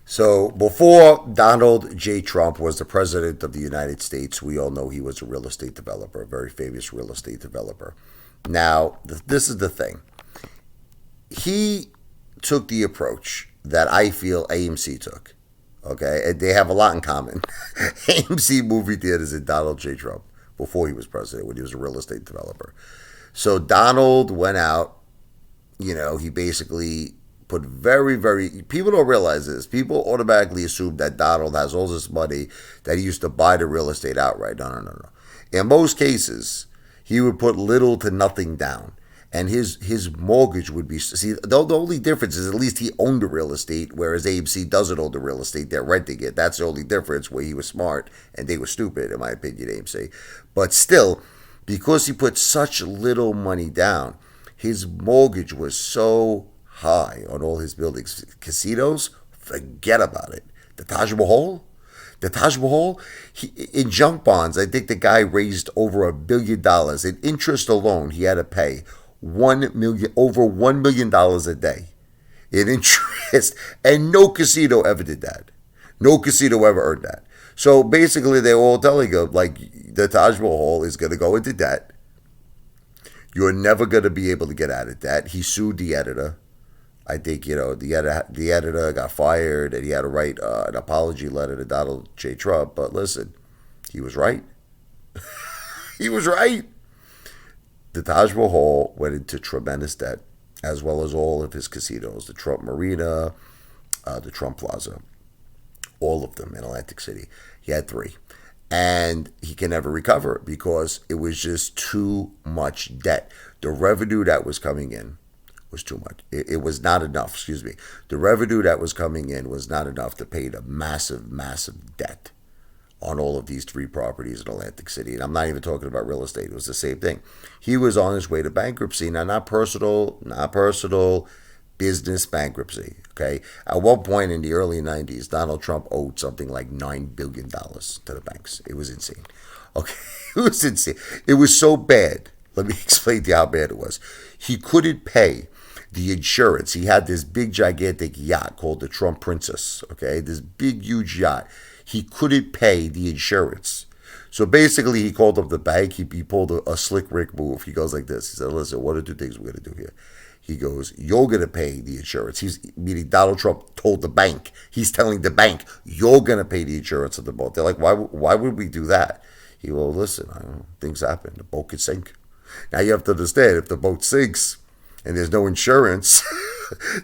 So before Donald J. Trump was the president of the United States, we all know he was a real estate developer, a very famous real estate developer. Now, this is the thing. He took the approach that I feel AMC took. Okay, and they have a lot in common. AMC movie theaters and Donald J. Trump before he was president, when he was a real estate developer. So Donald went out. He basically put people don't realize this. People automatically assume that Donald has all this money that he used to buy the real estate outright. No. In most cases, he would put little to nothing down. And his mortgage would be, see, the only difference is at least he owned the real estate, whereas AMC doesn't own the real estate, they're renting it. That's the only difference, where he was smart and they were stupid, in my opinion, AMC. But still, because he put such little money down, his mortgage was so high on all his buildings. Casinos, forget about it. The Taj Mahal, in junk bonds, I think the guy raised over $1 billion. In interest alone, he had to pay over $1 million a day in interest, and no casino ever did that. No casino ever earned that. So basically, they're all telling him, like, the Taj Mahal is going to go into debt. You're never going to be able to get out of debt. He sued the editor. I think, the editor got fired, and he had to write an apology letter to Donald J. Trump. But listen, he was right. He was right. The Taj Mahal went into tremendous debt, as well as all of his casinos, the Trump Marina, the Trump Plaza, all of them in Atlantic City. He had 3. And he can never recover because it was just too much debt. The revenue that was coming in was too much. It was not enough, excuse me. The revenue that was coming in was not enough to pay the massive debt on all of these 3 properties in Atlantic City. And I'm not even talking about real estate. It was the same thing. He was on his way to bankruptcy. Now, not personal, business bankruptcy. Okay. At one point in the early 90s, Donald Trump owed something like $9 billion to the banks. It was insane. Okay. It was insane. It was so bad. Let me explain to you how bad it was. He couldn't pay the insurance. He had this big, gigantic yacht called the Trump Princess. Okay. This big, huge yacht. He couldn't pay the insurance. So basically, he called up the bank. He pulled a slick Rick move. He goes like this. He said, listen, what are 2 things we're going to do here? He goes, you're going to pay the insurance. Meaning Donald Trump told the bank. He's telling the bank, you're going to pay the insurance of the boat. They're like, why would we do that? He goes, listen, I don't know, things happen. The boat could sink. Now you have to understand, if the boat sinks and there's no insurance,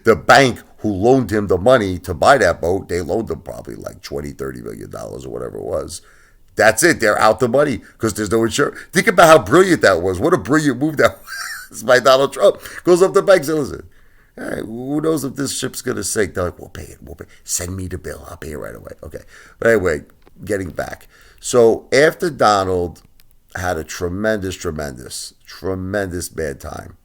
the bank who loaned him the money to buy that boat, they loaned him probably like $20-30 million or whatever it was. That's it. They're out the money because there's no insurance. Think about how brilliant that was. What a brilliant move that was by Donald Trump. Goes up to the bank and says, listen, all right, who knows if this ship's going to sink? They're like, we'll pay it. Send me the bill. I'll pay it right away. Okay. But anyway, getting back. So after Donald had a tremendous bad time,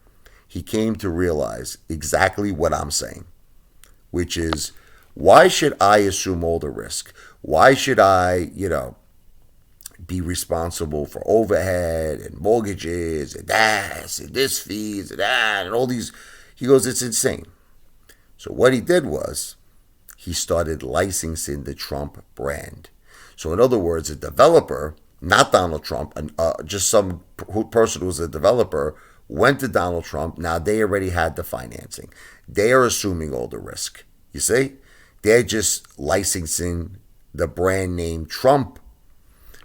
he came to realize exactly what I'm saying, which is, why should I assume all the risk? Why should I, be responsible for overhead and mortgages and that and this fees and that and all these? He goes, it's insane. So what he did was he started licensing the Trump brand. So in other words, a developer, not Donald Trump, just some person who was a developer, went to Donald Trump. Now they already had the financing. They are assuming all the risk. You see? They're just licensing the brand name Trump.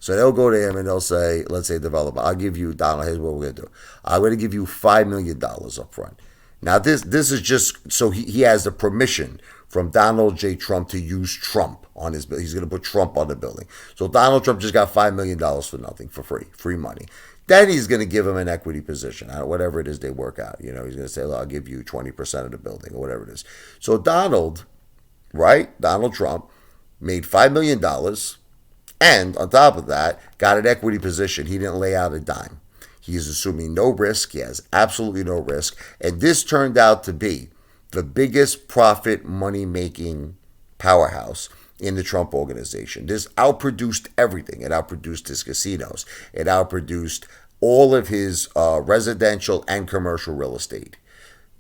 So they'll go to him and they'll say, let's say developer, I'll give you, Donald, here's what we're going to do. I'm going to give you $5 million up front. Now this is just, so he has the permission from Donald J. Trump to use Trump on his bill. He's going to put Trump on the building. So Donald Trump just got $5 million for nothing, for free money. Then he's going to give him an equity position, whatever it is they work out. He's going to say, I'll give you 20% of the building or whatever it is. So Donald Trump made $5 million. And on top of that, got an equity position. He didn't lay out a dime. He is assuming no risk. He has absolutely no risk. And this turned out to be the biggest profit money-making powerhouse in the Trump organization. This outproduced everything. It outproduced his casinos. It outproduced all of his residential and commercial real estate.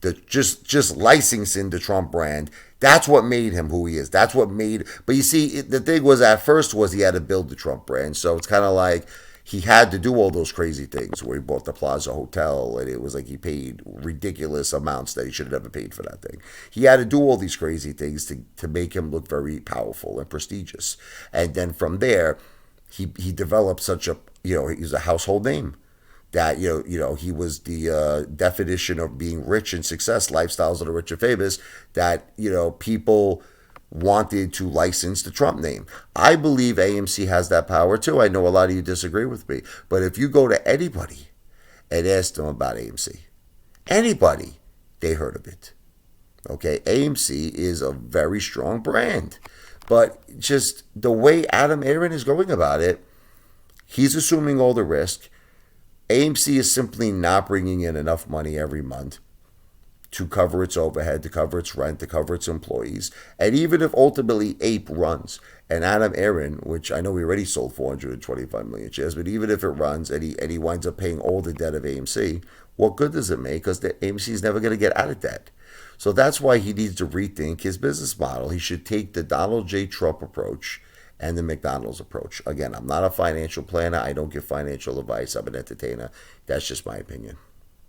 the just licensing the Trump brand. That's what made him who he is. That's what made. But you see, the thing was at first was he had to build the Trump brand. So it's kind of like he had to do all those crazy things where he bought the Plaza Hotel and it was like he paid ridiculous amounts that he should have never paid for that thing. He had to do all these crazy things to make him look very powerful and prestigious. And then from there, he developed such a, he's a household name that he was the definition of being rich and success, lifestyles of the rich and famous, that people wanted to license the Trump name. I believe AMC has that power too. I know a lot of you disagree with me, but if you go to anybody and ask them about AMC, anybody, they heard of it. Okay, AMC is a very strong brand, but just the way Adam Aron is going about it, he's assuming all the risk. AMC is simply not bringing in enough money every month to cover its overhead, to cover its rent, to cover its employees. And even if ultimately Ape runs and Adam Aron, which I know he already sold 425 million shares, but even if it runs and he winds up paying all the debt of AMC, what good does it make? Because the AMC is never going to get out of debt. So that's why he needs to rethink his business model. He should take the Donald J. Trump approach and the McDonald's approach. Again, I'm not a financial planner. I don't give financial advice. I'm an entertainer. That's just my opinion.